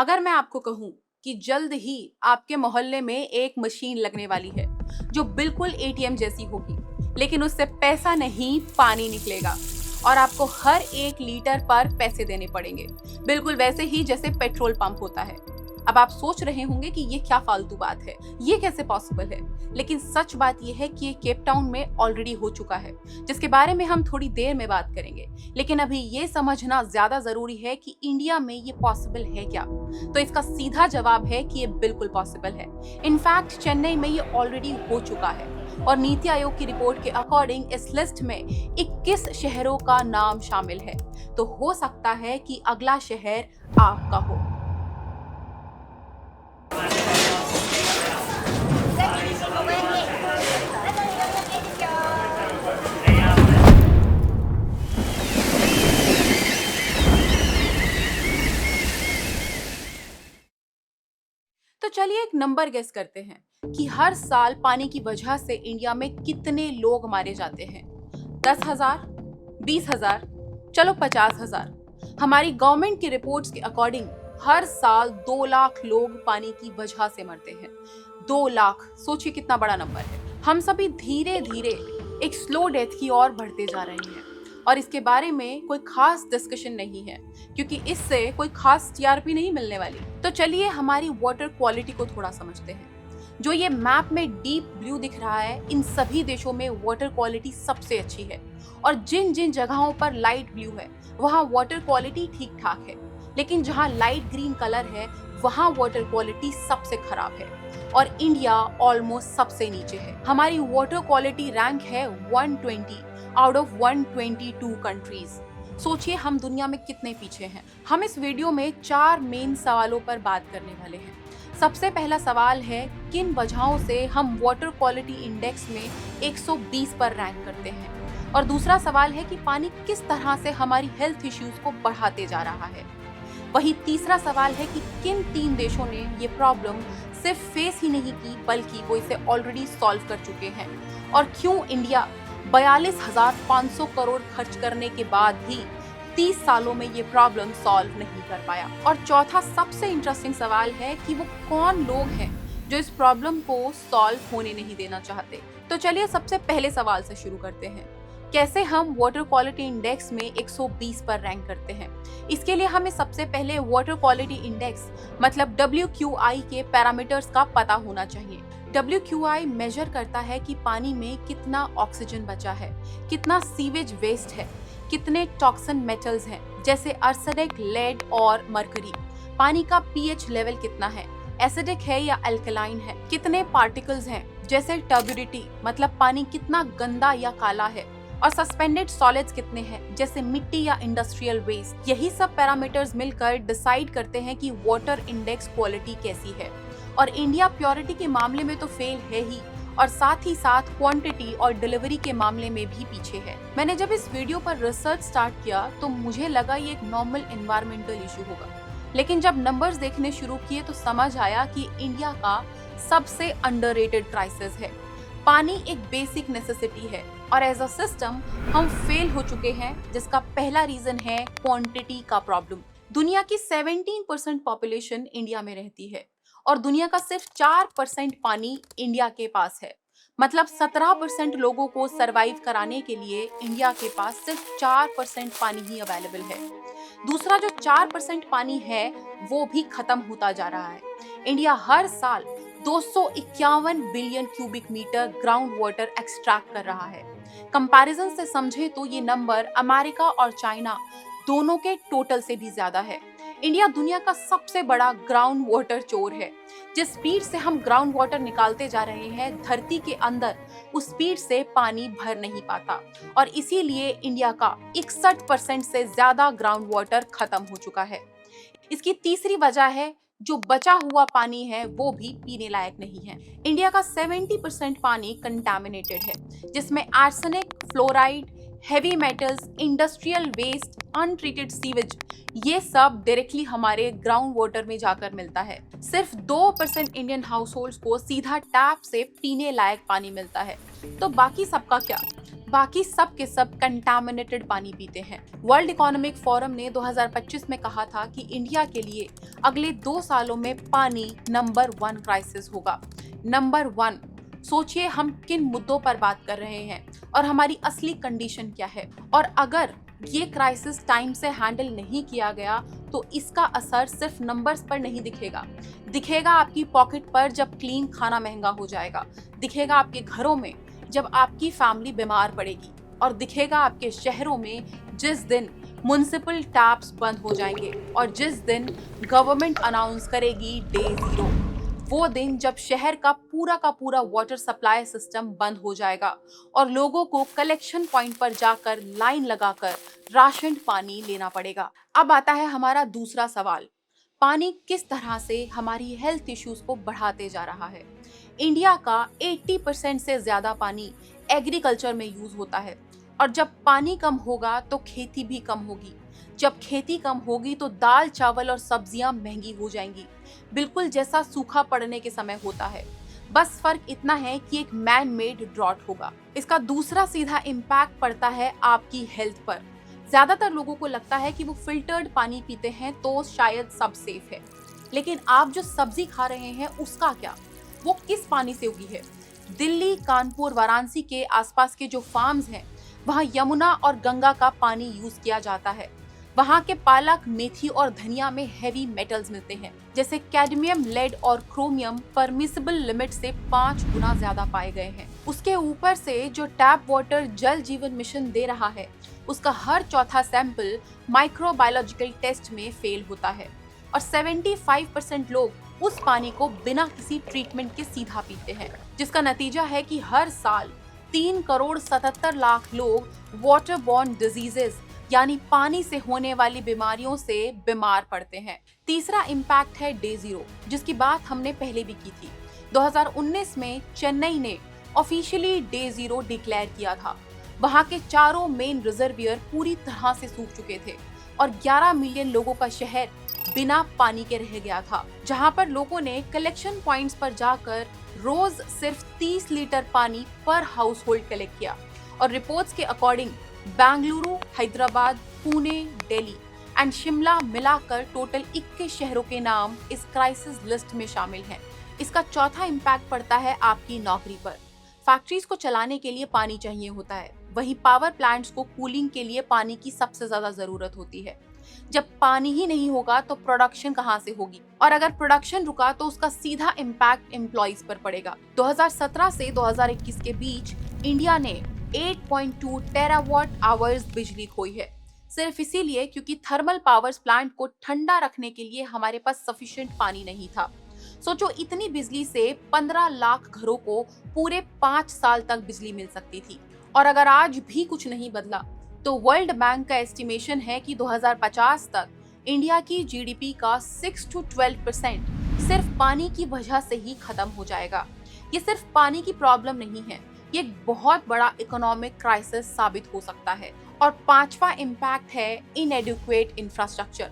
अगर मैं आपको कहूँ कि जल्द ही आपके मोहल्ले में एक मशीन लगने वाली है जो बिल्कुल एटीएम जैसी होगी, लेकिन उससे पैसा नहीं पानी निकलेगा और आपको हर 1 लीटर पर पैसे देने पड़ेंगे, बिल्कुल वैसे ही जैसे पेट्रोल पंप होता है। अब आप सोच रहे होंगे कि ये क्या फालतू बात है, ये कैसे पॉसिबल है? लेकिन सच बात ये है कि ये केप टाउन में ऑलरेडी हो चुका है, जिसके बारे में हम थोड़ी देर में बात करेंगे। लेकिन अभी ये समझना ज्यादा जरूरी है कि इंडिया में ये पॉसिबल है क्या? तो इसका सीधा जवाब है कि ये बिल्कुल पॉसिबल है। इनफैक्ट चेन्नई में ये ऑलरेडी हो चुका है और नीति आयोग की रिपोर्ट के अकॉर्डिंग इस लिस्ट में 21 शहरों का नाम शामिल है। तो हो सकता है कि अगला शहर आपका हो। तो चलिए एक नंबर गेस करते हैं कि हर साल पानी की वजह से इंडिया में कितने लोग मारे जाते हैं। 10,000, 20,000, चलो 50,000। हमारी गवर्नमेंट की रिपोर्ट्स के अकॉर्डिंग हर साल 2 लाख लोग पानी की वजह से मरते हैं। 2 लाख, सोचिए कितना बड़ा नंबर है। हम सभी धीरे धीरे एक स्लो डेथ की ओर बढ़ते जा रहे हैं और इसके बारे में कोई खास डिस्कशन नहीं है, क्योंकि इससे कोई खास टीआरपी नहीं मिलने वाली। तो चलिए हमारी वाटर क्वालिटी को थोड़ा समझते हैं। जो ये मैप में डीप ब्लू दिख रहा है, इन सभी देशों में वाटर क्वालिटी सबसे अच्छी है और जिन जिन जगहों पर लाइट ब्लू है वहाँ वाटर क्वालिटी ठीक ठाक है, लेकिन जहाँ लाइट ग्रीन कलर है वहाँ वाटर क्वालिटी सबसे खराब है और इंडिया ऑलमोस्ट सबसे नीचे है। हमारी वाटर क्वालिटी रैंक है 120 आउट ऑफ 122 कंट्रीज। सोचिए हम दुनिया में कितने पीछे हैं। हम इस वीडियो में 4 मेन सवालों पर बात करने वाले हैं। सबसे पहला सवाल है, किन वजहों से हम वाटर क्वालिटी इंडेक्स में 120 पर रैंक करते हैं? और दूसरा सवाल है कि पानी किस तरह से हमारी हेल्थ इश्यूज को बढ़ाते जा रहा है। वही तीसरा सवाल है कि किन 3 देशों ने ये प्रॉब्लम सिर्फ फेस ही नहीं की बल्कि वो इसे ऑलरेडी सॉल्व कर चुके हैं, और क्यों इंडिया 42,500 करोड़ खर्च करने के बाद भी 30 सालों में ये प्रॉब्लम सॉल्व नहीं कर पाया। और चौथा सबसे इंटरेस्टिंग सवाल है कि वो कौन लोग हैं जो इस प्रॉब्लम को सॉल्व होने नहीं देना चाहते। तो चलिए सबसे पहले सवाल से शुरू करते हैं, कैसे हम वाटर क्वालिटी इंडेक्स में 120 पर रैंक करते हैं। इसके लिए हमें सबसे पहले वाटर क्वालिटी इंडेक्स मतलब WQI के पैरामीटर्स का पता होना चाहिए। WQI मेजर करता है कि पानी में कितना ऑक्सीजन बचा है, कितना सीवेज वेस्ट है, कितने टॉक्सिन मेटल्स हैं जैसे आर्सेनिक, लेड और मरकरी, पानी का पीएच लेवल कितना है, एसिडिक है या अल्कलाइन है, कितने पार्टिकल्स हैं जैसे टर्बिडिटी मतलब पानी कितना गंदा या काला है, और सस्पेंडेड सॉलिड्स कितने हैं जैसे मिट्टी या इंडस्ट्रियल वेस्ट। यही सब पैरामीटर्स मिलकर डिसाइड करते हैं कि वाटर इंडेक्स क्वालिटी कैसी है। और इंडिया प्योरिटी के मामले में तो फेल है ही, और साथ ही साथ क्वांटिटी और डिलीवरी के मामले में भी पीछे है। मैंने जब इस वीडियो पर रिसर्च स्टार्ट किया तो मुझे लगा ये एक नॉर्मल एनवायरमेंटल इशू होगा, लेकिन जब नंबर्स देखने शुरू किए तो समझ आया कि इंडिया का सबसे अंडररेटेड क्राइसिस है। पानी एक बेसिक नेसेसिटी है और एज अ सिस्टम हम फेल हो चुके हैं, जिसका पहला रीजन है क्वांटिटी का प्रॉब्लम। दुनिया की 17% पॉपुलेशन इंडिया में रहती है और दुनिया का सिर्फ 4% पानी इंडिया के पास है। मतलब 17% लोगों को सरवाइव कराने के लिए इंडिया के पास सिर्फ 4% पानी ही अवेलेबल है। दूसरा जो 4% पानी है वो भी खत्म होता जा रहा है। इंडिया हर साल 251 billion cubic metre ground water extract कर रहा है। कंपैरिजन से समझे तो ये नंबर अमेरिका और चाइना दोनों के टोटल से भी ज्यादा है। इंडिया दुनिया का सबसे बड़ा ग्राउंड वाटर चोर है। जिस स्पीड से हम ग्राउंड वाटर निकालते जा रहे हैं, धरती के अंदर उस स्पीड से पानी भर नहीं पाता और इसीलिए इंडिया का 61% से ज्यादा ग्राउंड वाटर खत्म हो चुका है। इसकी तीसरी वजह है, जो बचा हुआ पानी है वो भी पीने लायक नहीं है। इंडिया का 70% पानी कंटामिनेटेड है, जिसमें arsenic, fluoride, heavy metals, industrial waste, untreated sewage, ये सब डायरेक्टली हमारे ग्राउंड वाटर में जाकर मिलता है। सिर्फ 2% इंडियन हाउस होल्ड्स को सीधा टैप से पीने लायक पानी मिलता है। तो बाकी सबका क्या? बाकी सब के सब कंटामिनेटेड पानी पीते हैं। वर्ल्ड इकोनॉमिक फोरम ने 2025 में कहा था कि इंडिया के लिए अगले 2 सालों में पानी नंबर 1 क्राइसिस होगा। नंबर 1। सोचिए हम किन मुद्दों पर बात कर रहे हैं और हमारी असली कंडीशन क्या है। और अगर ये क्राइसिस टाइम से हैंडल नहीं किया गया तो इसका असर सिर्फ नंबर्स पर नहीं दिखेगा आपकी पॉकेट पर जब क्लीन खाना महंगा हो जाएगा, दिखेगा आपके घरों में जब आपकी फैमिली बीमार पड़ेगी, और दिखेगा आपके शहरों में जिस दिन म्युनिसिपल टैप्स बंद हो जाएंगे और जिस दिन गवर्नमेंट अनाउंस करेगी डे 0। वो दिन जब शहर का पूरा वाटर सप्लाई सिस्टम बंद हो जाएगा और लोगों को कलेक्शन पॉइंट पर जाकर लाइन लगाकर राशन पानी लेना पड़ेगा। अब आता है हमारा दूसरा सवाल, पानी किस तरह से हमारी हेल्थ इश्यूज को बढ़ाते जा रहा है। इंडिया का 80% से ज्यादा पानी एग्रीकल्चर में यूज होता है, और जब पानी कम होगा तो खेती भी कम होगी। जब खेती कम होगी तो दाल चावल और सब्जियां महंगी हो जाएंगी, बिल्कुल जैसा सूखा पड़ने के समय होता है। बस फर्क इतना है कि एक मैन मेड ड्रॉट होगा। इसका दूसरा सीधा इम्पैक्ट पड़ता है आपकी हेल्थ पर। ज्यादातर लोगों को लगता है कि वो फिल्टर्ड पानी पीते हैं तो शायद सब सेफ है, लेकिन आप जो सब्जी खा रहे हैं उसका क्या, वो किस पानी से उगी है। दिल्ली, कानपुर, वाराणसी के आसपास के जो फार्म्स हैं वहाँ यमुना और गंगा का पानी यूज किया जाता है। वहाँ के पालक, मेथी और धनिया में हैवी मेटल्स मिलते हैं जैसे कैडमियम, लेड और क्रोमियम परमिसिबल लिमिट से 5 गुना ज्यादा पाए गए हैं। उसके ऊपर से जो टैप वाटर जल जीवन मिशन दे रहा है उसका हर चौथा सैंपल माइक्रोबायोलॉजिकल टेस्ट में फेल होता है, और 75% लोग उस पानी को बिना किसी ट्रीटमेंट के सीधा पीते हैं, जिसका नतीजा है कि हर साल 3,77,00,000 लोग वाटरबॉर्न डिजीजेस यानी पानी से होने वाली बीमारियों से बीमार पड़ते हैं। तीसरा इम्पैक्ट है डे 0, जिसकी बात हमने पहले भी की थी। 2019 में चेन्नई ने ऑफिशियली डे 0 डिक्लेयर किया था। वहां के चारों मेन रिजर्वियर पूरी तरह से सूख चुके थे और 11 मिलियन लोगों का शहर बिना पानी के रह गया था, जहां पर लोगों ने कलेक्शन पॉइंट्स पर जाकर रोज सिर्फ 30 लीटर पानी पर हाउस होल्ड कलेक्ट किया। और रिपोर्ट्स के अकॉर्डिंग बेंगलुरु, हैदराबाद, पुणे, दिल्ली एंड शिमला मिलाकर टोटल 21 शहरों के नाम इस क्राइसिस लिस्ट में शामिल हैं। इसका चौथा इम्पैक्ट पड़ता है आपकी नौकरी पर। फैक्ट्रीज को चलाने के लिए पानी चाहिए होता है, वहीं पावर प्लांट्स को कूलिंग के लिए पानी की सबसे ज्यादा जरूरत होती है। जब पानी ही नहीं होगा तो प्रोडक्शन कहां से होगी, और अगर प्रोडक्शन रुका तो उसका सीधा इम्पैक्ट एम्प्लॉइज पर पड़ेगा। 2017 से 2021 के बीच इंडिया ने 8.2 टेरावाट आवर्स बिजली खोई है, सिर्फ इसीलिए क्योंकि थर्मल पावर प्लांट को ठंडा रखने के लिए हमारे पास सफिशिएंट पानी नहीं था। सोचो, इतनी बिजली से 15 लाख घरों को पूरे 5 साल तक बिजली मिल सकती थी। और अगर आज भी कुछ नहीं बदला तो वर्ल्ड बैंक का एस्टिमेशन है कि 2050 तक इंडिया की जीडीपी का 6 to 12% सिर्फ पानी की वजह से ही खत्म हो जाएगा। ये सिर्फ पानी की प्रॉब्लम नहीं है, ये एक बहुत बड़ा इकोनॉमिक क्राइसिस साबित हो सकता है। और पांचवा इम्पैक्ट है इनएडिक्वेट इंफ्रास्ट्रक्चर।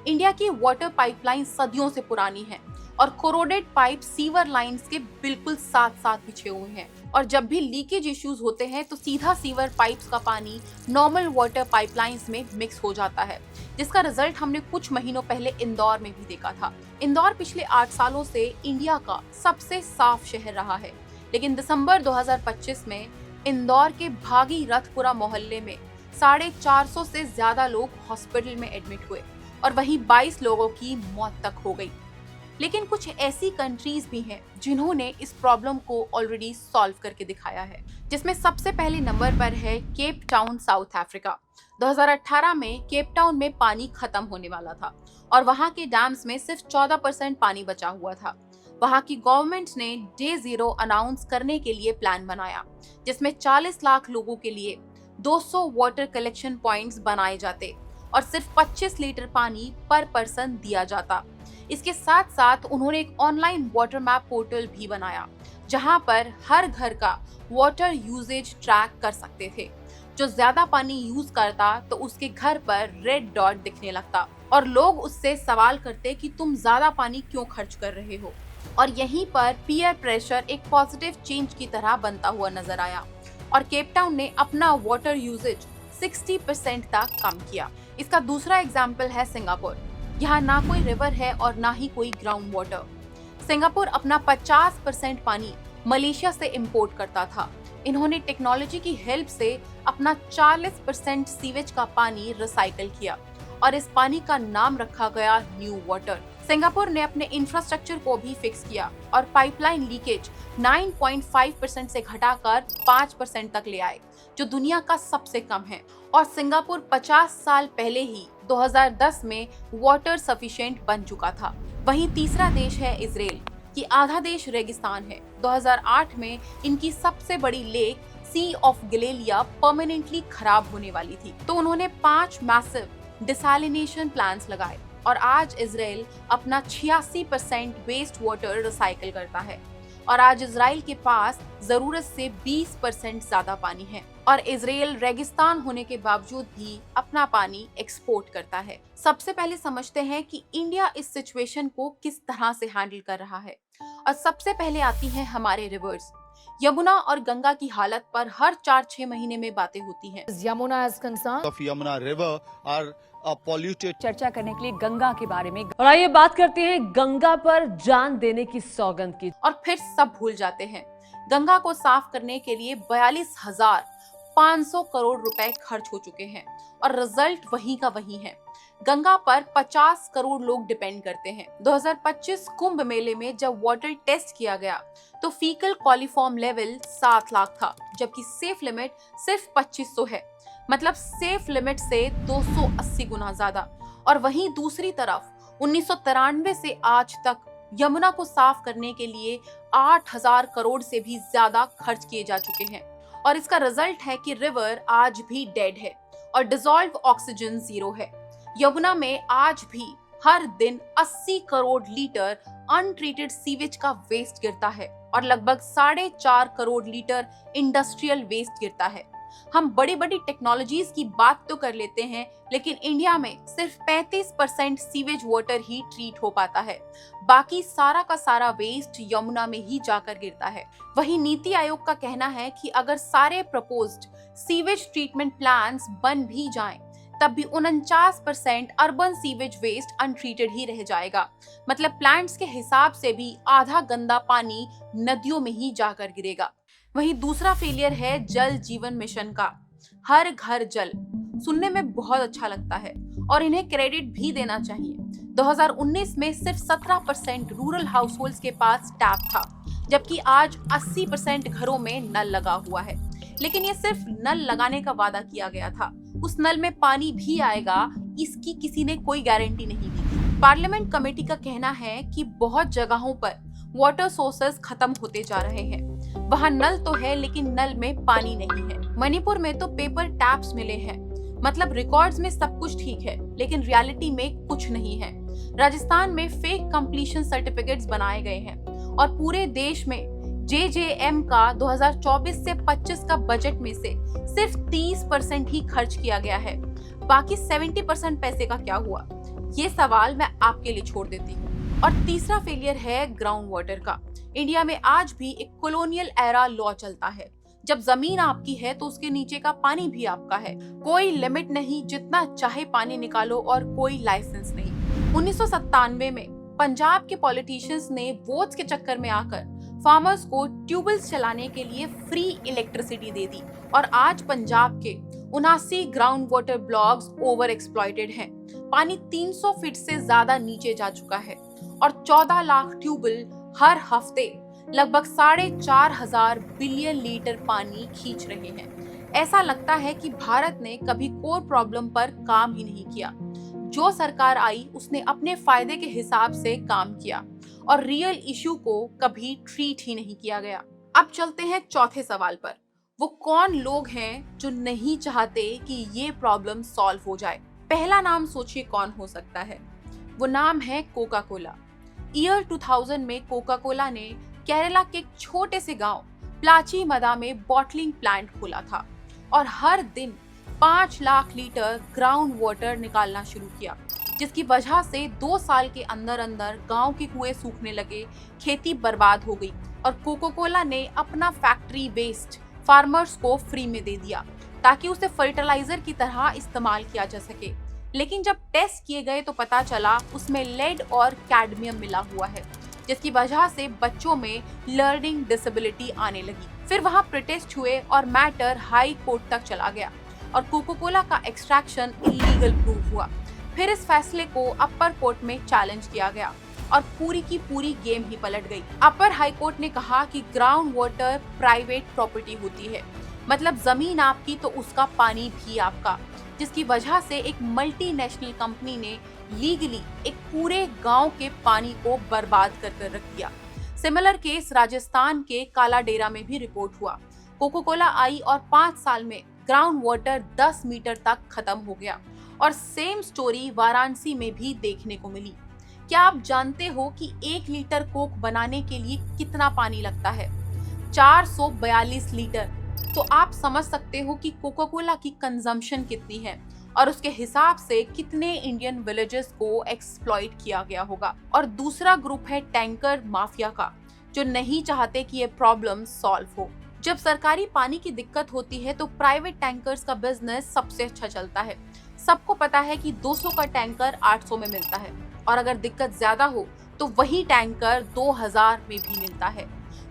इंडिया की वाटर पाइपलाइन सदियों से पुरानी है और कोरोडेड पाइप सीवर लाइंस के बिल्कुल साथ साथ बिछे हुए हैं, और जब भी लीकेज इश्यूज होते हैं तो सीधा सीवर पाइप्स का पानी नॉर्मल वाटर पाइपलाइंस में मिक्स हो जाता है, जिसका रिजल्ट हमने कुछ महीनों पहले इंदौर में भी देखा था। इंदौर पिछले 8 सालों से इंडिया का सबसे साफ शहर रहा है, लेकिन दिसंबर 2025 में इंदौर के भागी रथपुरा मोहल्ले में 450 से ज्यादा लोग हॉस्पिटल में एडमिट हुए और वहीं 22 लोगों की मौत तक हो गई। लेकिन कुछ ऐसी कंट्रीज भी हैं जिन्होंने इस प्रॉब्लम को ऑलरेडी सॉल्व करके दिखाया है, जिसमें सबसे पहले नंबर पर है केप टाउन, साउथ अफ्रीका। 2018 में केप टाउन में पानी खत्म होने वाला था और वहां के डैम्स में सिर्फ 14% पानी बचा हुआ था। वहां की गवर्नमेंट ने डे 0 अनाउंस करने के लिए प्लान बनाया, जिसमें 40 लाख लोगों के लिए 200 वाटर कलेक्शन पॉइंट्स बनाए जाते और सिर्फ 25 लीटर पानी पर पर्सन दिया जाता। इसके साथ साथ उन्होंने एक ऑनलाइन वाटर मैप पोर्टल भी बनाया, जहां पर हर घर का वाटर यूजेज ट्रैक कर सकते थे। जो ज्यादा पानी यूज करता तो उसके घर पर रेड डॉट दिखने लगता और लोग उससे सवाल करते कि तुम ज्यादा पानी क्यों खर्च कर रहे हो। और यहीं पर पीयर प्रेशर एक पॉजिटिव चेंज की तरह बनता हुआ नजर आया और केप टाउन ने अपना वाटर यूजेज 60% तक कम किया। इसका दूसरा एग्जाम्पल है सिंगापुर। यहाँ ना कोई रिवर है और ना ही कोई ग्राउंड वाटर। सिंगापुर अपना 50% पानी मलेशिया से इंपोर्ट करता था। इन्होंने टेक्नोलॉजी की हेल्प से अपना 40% सीवेज का पानी रिसाइकल किया और इस पानी का नाम रखा गया न्यू वाटर। सिंगापुर ने अपने इंफ्रास्ट्रक्चर को भी फिक्स किया और पाइपलाइन लीकेज 9.5% से घटाकर 5% तक ले आए, जो दुनिया का सबसे कम है। और सिंगापुर 50 साल पहले ही 2010 में वाटर सफिशिएंट बन चुका था। वहीं तीसरा देश है इजराइल, कि आधा देश रेगिस्तान है। 2008 में इनकी सबसे बड़ी लेक सी ऑफ गैलीलिया परमानेंटली खराब होने वाली थी, तो उन्होंने 5 मैसिव डिसैलिनेशन प्लांट्स लगाए और आज इजराइल अपना 86% वेस्ट वाटर रिसाइकल करता है। और आज इजराइल के पास जरूरत से 20% ज्यादा पानी है और इजराइल रेगिस्तान होने के बावजूद भी अपना पानी एक्सपोर्ट करता है। सबसे पहले समझते हैं कि इंडिया इस सिचुएशन को किस तरह से हैंडल कर रहा है। और सबसे पहले आती हैं हमारे रिवर्स। यमुना और गंगा की हालत पर हर 4-6 महीने में बातें होती हैं। Yamuna is concerned of Yamuna river are polluted. चर्चा करने के लिए गंगा के बारे में। और आइए बात करते हैं गंगा पर जान देने की सौगंध की। और फिर सब भूल जाते हैं। गंगा को साफ करने के लिए 42,500 करोड़ रुपए खर्च हो चुके हैं और रिजल्ट वही का वही है। गंगा पर 50 करोड़ लोग डिपेंड करते हैं। 2025 कुंभ मेले में जब वाटर टेस्ट किया गया तो फीकल कॉलीफॉर्म लेवल 7 लाख था, जबकि सेफ लिमिट सिर्फ 2500 है, मतलब सेफ लिमिट से 280 गुना ज्यादा। और वहीं दूसरी तरफ 1993 से आज तक यमुना को साफ करने के लिए 8,000 करोड़ से भी ज्यादा खर्च किए जा चुके हैं और इसका रिजल्ट है कि रिवर आज भी डेड है और डिसॉल्व ऑक्सीजन 0 है। यमुना में आज भी हर दिन 80 करोड़ लीटर अनट्रीटेड सीवेज का वेस्ट गिरता है और लगभग 4.5 करोड़ लीटर इंडस्ट्रियल वेस्ट गिरता है। हम बड़ी बड़ी टेक्नोलॉजीज की बात तो कर लेते हैं, लेकिन इंडिया में सिर्फ 35% सीवेज वाटर ही ट्रीट हो पाता है। बाकी सारा का सारा वेस्ट यमुना में ही जाकर गिरता है। वहीं नीति आयोग का कहना है कि अगर सारे प्रपोज्ड सीवेज ट्रीटमेंट प्लान्स बन भी जाएं, तब भी 49% अर्बन सीवेज वेस्ट अनट्रीटेड ही रह जाएगा। मतलब प्लांट्स के हिसाब से भी आधा गंदा पानी नदियों में ही जाकर गिरेगा। वहीं दूसरा फेलियर है जल जीवन मिशन का। हर घर जल सुनने में बहुत अच्छा लगता है और इन्हें क्रेडिट भी देना चाहिए। 2019 में सिर्फ 17% रूरल हाउसहोल्ड्स के पास टैप था, जबकि आज 80% घरों में नल लगा हुआ है। लेकिन ये सिर्फ नल लगाने का वादा किया गया था, उस नल में पानी भी आएगा इसकी किसी ने कोई गारंटी नहीं दी। पार्लियामेंट कमेटी का कहना है कि बहुत जगहों पर वाटर सोर्सेज खत्म होते जा रहे हैं। वहाँ नल तो है लेकिन नल में पानी नहीं है। मणिपुर में तो पेपर टैप्स मिले हैं, मतलब रिकॉर्ड्स में सब कुछ ठीक है लेकिन रियलिटी में कुछ नहीं है। राजस्थान में फेक कंप्लीशन सर्टिफिकेट्स बनाए गए हैं और पूरे देश में JJM का 2024 से 25 का बजट में से सिर्फ 30% ही खर्च किया गया है। बाकी 70% पैसे का क्या हुआ, ये सवाल मैं आपके लिए छोड़ देती हूँ। और तीसरा फेलियर है ग्राउंड वाटर का। इंडिया में आज भी एक कॉलोनियल एरा लॉ चलता है, जब जमीन आपकी है तो उसके नीचे का पानी भी आपका है। कोई लिमिट नहीं, जितना चाहे पानी निकालो और कोई लाइसेंस नहीं। 1997 में पंजाब के पॉलिटिशियंस ने वोट्स के चक्कर में आकर फार्मर्स को ट्यूबवेल्स चलाने के लिए फ्री इलेक्ट्रिसिटी दे दी और आज पंजाब के 79 ground water blocks over exploited हैं। पानी 300 फीट से ज्यादा नीचे जा चुका है और 14 लाख ट्यूबवेल हर हफ्ते लगभग 4,500 बिलियन लीटर पानी खींच रहे हैं। ऐसा लगता है कि भारत ने कभी कोर प्रॉब्लम पर काम ही नहीं किया। जो सरकार आई उसने अपने फायदे के हिसाब से काम किया और रियल इशू को कभी ट्रीट ही नहीं किया गया। अब चलते हैं चौथे सवाल पर। वो कौन लोग हैं जो नहीं चाहते कि ये प्रॉब्लम सॉल्व हो जाए? पहला नाम सोचिए कौन हो सकता है। वो नाम है कोका कोला। ईयर 2000 में कोका कोला ने केरला के एक छोटे से गांव प्लाची मदा में बॉटलिंग प्लांट खोला था और हर दिन 5 लाख लीटर ग्राउंड वाटर निकालना शुरू किया, जिसकी वजह से 2 साल के अंदर अंदर गांव के कुएं सूखने लगे, खेती बर्बाद हो गई और कोका कोला ने अपना फैक्ट्री वेस्ट फार्मर्स को फ्री में दे दिया ताकि उसे फर्टिलाइजर की तरह इस्तेमाल किया जा सके। लेकिन जब टेस्ट किए गए तो पता चला उसमें लेड और कैडमियम मिला हुआ है, जिसकी वजह से बच्चों में लर्निंग डिसेबिलिटी आने लगी। फिर वहां प्रोटेस्ट हुए और मैटर हाई कोर्ट तक चला गया और कोको कोला का एक्सट्रैक्शन इलीगल प्रूव हुआ। फिर इस फैसले को अपर कोर्ट में चैलेंज किया गया और पूरी की पूरी गेम ही पलट गई। अपर हाई कोर्ट ने कहा कि ग्राउंड वाटर प्राइवेट प्रॉपर्टी होती है, मतलब जमीन आपकी तो उसका पानी भी आपका, जिसकी वजह से एक मल्टीनेशनल कंपनी ने लीगली एक पूरे गांव के पानी को बर्बाद कर रख दिया। सिमिलर केस राजस्थान के कालाडेरा में भी रिपोर्ट हुआ। कोको कोला आई और 5 साल में ग्राउंड वाटर 10 मीटर तक खत्म हो गया और सेम स्टोरी वाराणसी में भी देखने को मिली। क्या आप जानते हो कि 1 लीटर कोक बनाने के लिए कितना पानी लगता है? 442 लीटर। तो आप समझ सकते हो कि कोको कोला की कंजम्पशन कितनी है और उसके हिसाब से कितने इंडियन विलेजेस को एक्सप्लॉइट किया गया होगा। और दूसरा ग्रुप है टैंकर माफिया का, जो नहीं चाहते कि ये प्रॉब्लम सॉल्व हो। जब सरकारी पानी की दिक्कत होती है तो प्राइवेट टैंकर्स का बिजनेस सबसे अच्छा चलता है। सबको पता है कि 200 का टैंकर 800 में मिलता है और अगर दिक्कत ज्यादा हो तो वही टैंकर 2000 में भी मिलता है।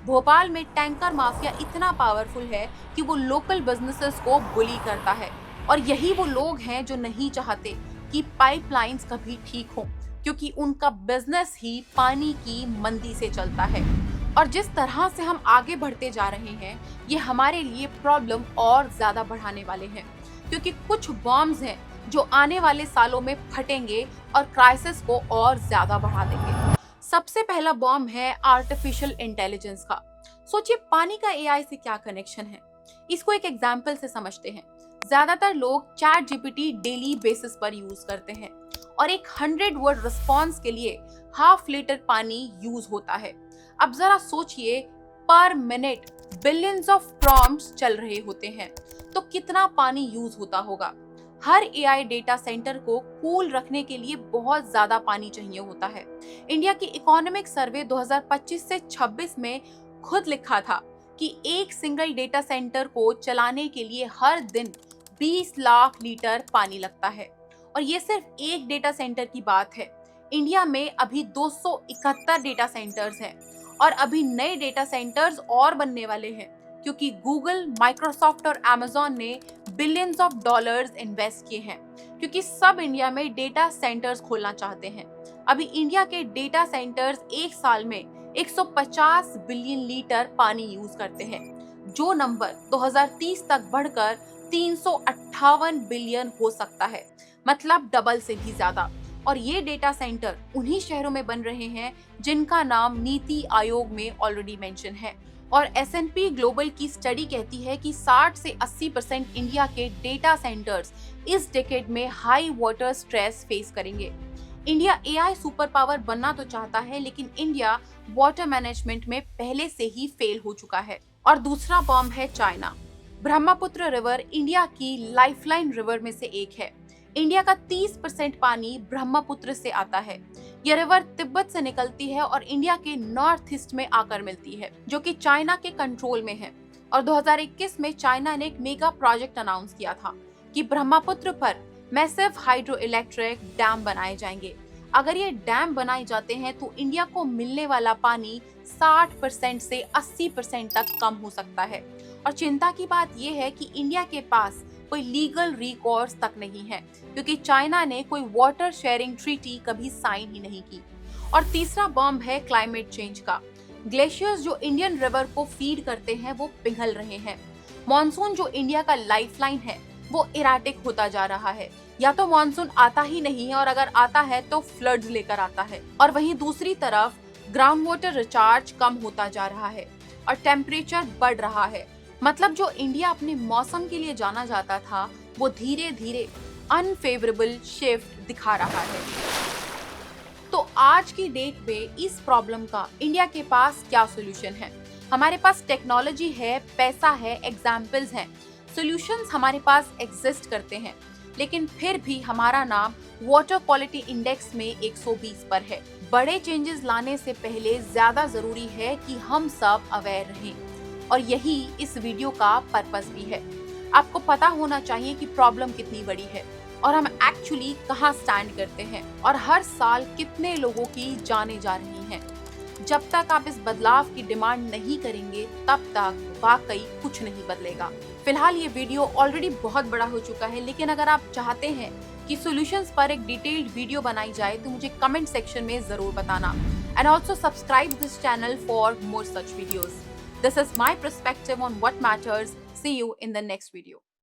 भोपाल में टैंकर माफिया इतना पावरफुल है कि वो लोकल बिजनेसेस को बुली करता है और यही वो लोग हैं जो नहीं चाहते कि पाइपलाइंस कभी ठीक हो, क्योंकि उनका बिजनेस ही पानी की मंदी से चलता है। और जिस तरह से हम आगे बढ़ते जा रहे हैं, ये हमारे लिए प्रॉब्लम और ज्यादा बढ़ाने वाले हैं, क्योंकि कुछ बॉम्ब्स हैं जो आने वाले सालों में फटेंगे और क्राइसिस को और ज्यादा बढ़ा देंगे। सबसे पहला बॉम्ब है आर्टिफिशियल इंटेलिजेंस का। सोचिए पानी का एआई से क्या कनेक्शन है। इसको एक एग्जाम्पल से समझते हैं। ज्यादातर लोग चैट जीपीटी डेली बेसिस पर यूज करते हैं और एक 100 वर्ड रिस्पॉन्स के लिए ½ लीटर पानी यूज होता है। अब जरा सोचिए, पर मिनट बिलियंस ऑफ प्रॉम्प्ट्स चल रहे होते हैं तो कितना पानी यूज होता होगा। हर एआई डेटा सेंटर को कूल रखने के लिए बहुत ज्यादा पानी चाहिए होता है। इंडिया की इकोनॉमिक सर्वे 2025 से 26 में खुद लिखा था कि एक सिंगल डेटा सेंटर को चलाने के लिए हर दिन 20 लाख लीटर पानी लगता है। और ये सिर्फ एक डेटा सेंटर की बात है। इंडिया में अभी 271 डेटा सेंटर्स हैं और अभी नए डेटा सेंटर्स और बनने वाले हैं, क्योंकि गूगल, माइक्रोसॉफ्ट और अमेज़न ने बिलियंस ऑफ डॉलर्स इन्वेस्ट किए हैं, क्योंकि सब इंडिया में डेटा सेंटर्स खोलना चाहते हैं। अभी इंडिया के डेटा सेंटर्स एक साल में 150 बिलियन लीटर पानी यूज करते हैं, जो नंबर 2030 तक बढ़कर 358 बिलियन हो सकता है, मतलब डबल से भी ज्यादा। और ये डेटा सेंटर उन्हीं शहरों में बन रहे हैं जिनका नाम नीति आयोग में ऑलरेडी मेंशन है। और S&P ग्लोबल की स्टडी कहती है कि 60 से 80% इंडिया के डेटा सेंटर्स इस डेकेड में हाई वाटर स्ट्रेस फेस करेंगे। इंडिया एआई सुपर पावर बनना तो चाहता है, लेकिन इंडिया वाटर मैनेजमेंट में पहले से ही फेल हो चुका है। और दूसरा बॉम्ब है चाइना। ब्रह्मपुत्र रिवर इंडिया की लाइफलाइन रिवर में से एक है। इंडिया का 30% पानी ब्रह्मपुत्र से आता है। यह रिवर तिब्बत से निकलती है और इंडिया के नॉर्थ ईस्ट में आकर मिलती है, जो कि चाइना के कंट्रोल में है। और 2021 में चाइना ने एक मेगा प्रोजेक्ट अनाउंस किया था कि ब्रह्मपुत्र पर मैसिव हाइड्रो इलेक्ट्रिक डैम बनाए जाएंगे। अगर ये डैम बनाए जाते हैं तो इंडिया को मिलने वाला पानी 60% से 80% तक कम हो सकता है। और चिंता की बात यह है कि इंडिया के पास कोई लीगल रिकॉर्ड्स तक नहीं है, क्योंकि चाइना ने कोई वाटर शेयरिंग ट्रीटी कभी साइन ही नहीं की। और तीसरा बॉम्ब है क्लाइमेट चेंज का। ग्लेशियर्स जो इंडियन रिवर को फीड करते हैं वो पिघल रहे हैं। मॉनसून जो इंडिया का लाइफलाइन है वो इराटिक होता जा रहा है। या तो मॉनसून आता ही नहीं है और अगर आता है तो फ्लड्स लेकर आता है। और वहीं दूसरी तरफ ग्राउंड वाटर रिचार्ज कम होता जा रहा है और टेम्परेचर बढ़ रहा है। मतलब जो इंडिया अपने मौसम के लिए जाना जाता था वो धीरे धीरे अनफेवरेबल शिफ्ट दिखा रहा है। तो आज की डेट में इस प्रॉब्लम का इंडिया के पास क्या सॉल्यूशन है? हमारे पास टेक्नोलॉजी है, पैसा है, एग्जाम्पल्स हैं, सॉल्यूशंस हमारे पास एग्जिस्ट करते हैं, लेकिन फिर भी हमारा नाम वाटर क्वालिटी इंडेक्स में 120 पर है। बड़े चेंजेस लाने से पहले ज्यादा जरूरी है कि हम सब अवेयर रहें। और यही इस वीडियो का पर्पस भी है। आपको पता होना चाहिए कि प्रॉब्लम कितनी बड़ी है और हम एक्चुअली कहाँ स्टैंड करते हैं और हर साल कितने लोगों की जानें जा रही हैं। जब तक आप इस बदलाव की डिमांड नहीं करेंगे तब तक वाकई कुछ नहीं बदलेगा। फिलहाल ये वीडियो ऑलरेडी बहुत बड़ा हो चुका है, लेकिन अगर आप चाहते हैं कि सॉल्यूशंस पर एक डिटेल्ड वीडियो बनाई जाए तो मुझे कमेंट सेक्शन में जरूर बताना। And also subscribe this channel for more such videos. This is my perspective on what matters. See you in the next video.